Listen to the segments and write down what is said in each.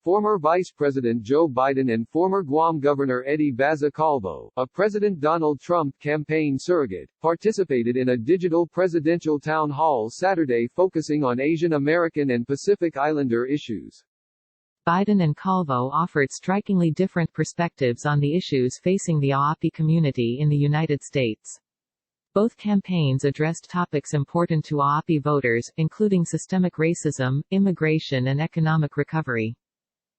former Vice President Joe Biden and former Guam Governor Baza Calvo, a President Donald Trump campaign surrogate, participated in a digital presidential town hall Saturday focusing on Asian American and Pacific Islander issues. Biden and Calvo offered strikingly different perspectives on the issues facing the Aapi community in the United States. Both campaigns addressed topics important to Aapi voters, including systemic racism, immigration and economic recovery.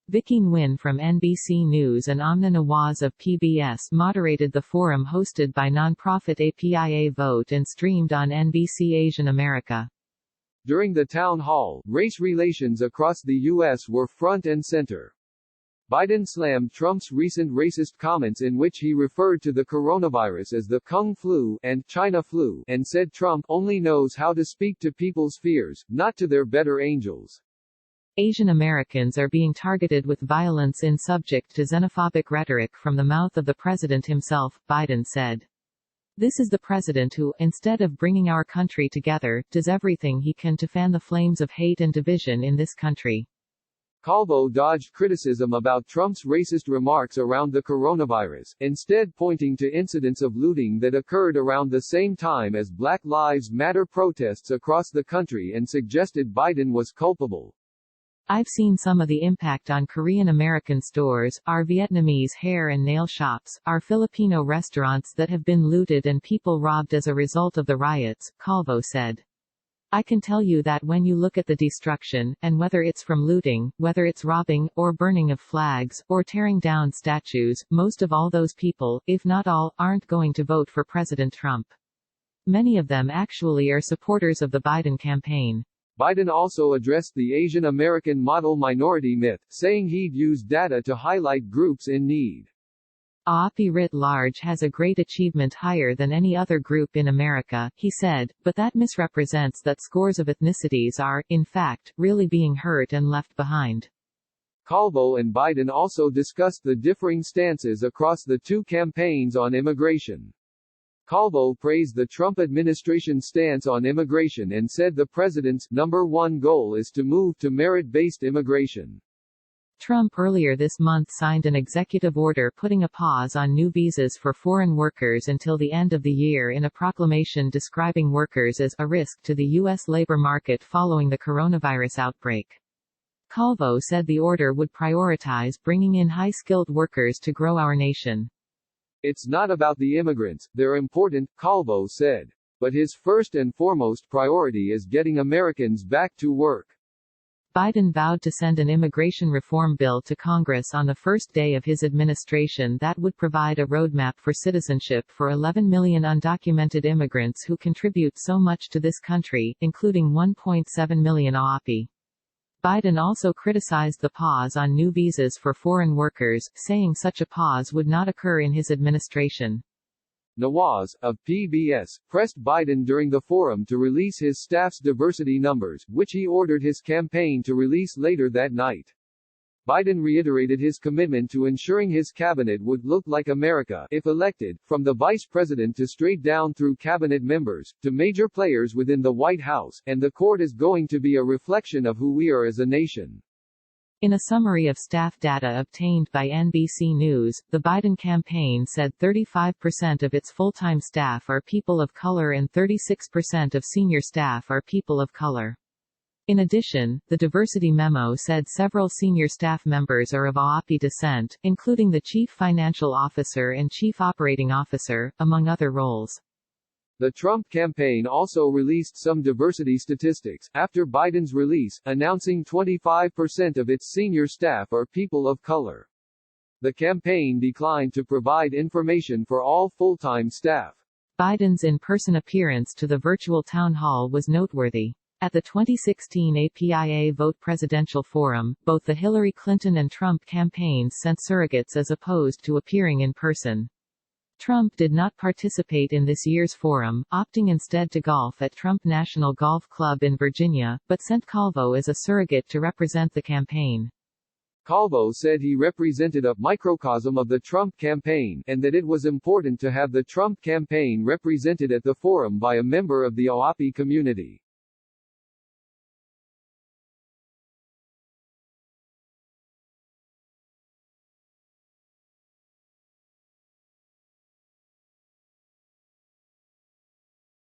Vicky Nguyen from NBC News and Amna Nawaz of PBS moderated the forum hosted by nonprofit APIA Vote and streamed on NBC Asian America. During the town hall, race relations across the U.S. were front and center. Biden slammed Trump's recent racist comments in which he referred to the coronavirus as the Kung flu and China flu, and said Trump only knows how to speak to people's fears, not to their better angels. Asian Americans are being targeted with violence in subject to xenophobic rhetoric from the mouth of the president himself, Biden said. This is the president who, instead of bringing our country together, does everything he can to fan the flames of hate and division in this country. Calvo dodged criticism about Trump's racist remarks around the coronavirus, instead pointing to incidents of looting that occurred around the same time as Black Lives Matter protests across the country and suggested Biden was culpable. I've seen some of the impact on Korean American stores, our Vietnamese hair and nail shops, our Filipino restaurants that have been looted and people robbed as a result of the riots, Calvo said. I can tell you that when you look at the destruction, and whether it's from looting, whether it's robbing, or burning of flags, or tearing down statues, most of all those people, if not all, aren't going to vote for President Trump. Many of them actually are supporters of the Biden campaign. Biden also addressed the Asian American model minority myth, saying he'd use data to highlight groups in need. Aapi writ large has a great achievement higher than any other group in America, he said, but that misrepresents that scores of ethnicities are, in fact, really being hurt and left behind. Calvo and Biden also discussed the differing stances across the two campaigns on immigration. Calvo praised the Trump administration's stance on immigration and said the president's #1 goal is to move to merit-based immigration. Trump earlier this month signed an executive order putting a pause on new visas for foreign workers until the end of the year in a proclamation describing workers as a risk to the U.S. labor market following the coronavirus outbreak. Calvo said the order would prioritize bringing in high-skilled workers to grow our nation. It's not about the immigrants, they're important, Calvo said. But his first and foremost priority is getting Americans back to work. Biden vowed to send an immigration reform bill to Congress on the first day of his administration that would provide a roadmap for citizenship for 11 million undocumented immigrants who contribute so much to this country, including 1.7 million Aapi. Biden also criticized the pause on new visas for foreign workers, saying such a pause would not occur in his administration. Nawaz, of PBS, pressed Biden during the forum to release his staff's diversity numbers, which he ordered his campaign to release later that night. Biden reiterated his commitment to ensuring his cabinet would look like America if elected, from the vice president to straight down through cabinet members, to major players within the White House, and the court is going to be a reflection of who we are as a nation. In a summary of staff data obtained by NBC News, the Biden campaign said 35% of its full-time staff are people of color and 36% of senior staff are people of color. In addition, the diversity memo said several senior staff members are of Aapi descent, including the chief financial officer and chief operating officer, among other roles. The Trump campaign also released some diversity statistics, after Biden's release, announcing 25% of its senior staff are people of color. The campaign declined to provide information for all full-time staff. Biden's in-person appearance to the virtual town hall was noteworthy. At the 2016 APIA Vote Presidential Forum, both the Hillary Clinton and Trump campaigns sent surrogates as opposed to appearing in person. Trump did not participate in this year's forum, opting instead to golf at Trump National Golf Club in Virginia, but sent Calvo as a surrogate to represent the campaign. Calvo said he represented a microcosm of the Trump campaign, and that it was important to have the Trump campaign represented at the forum by a member of the Aapi community.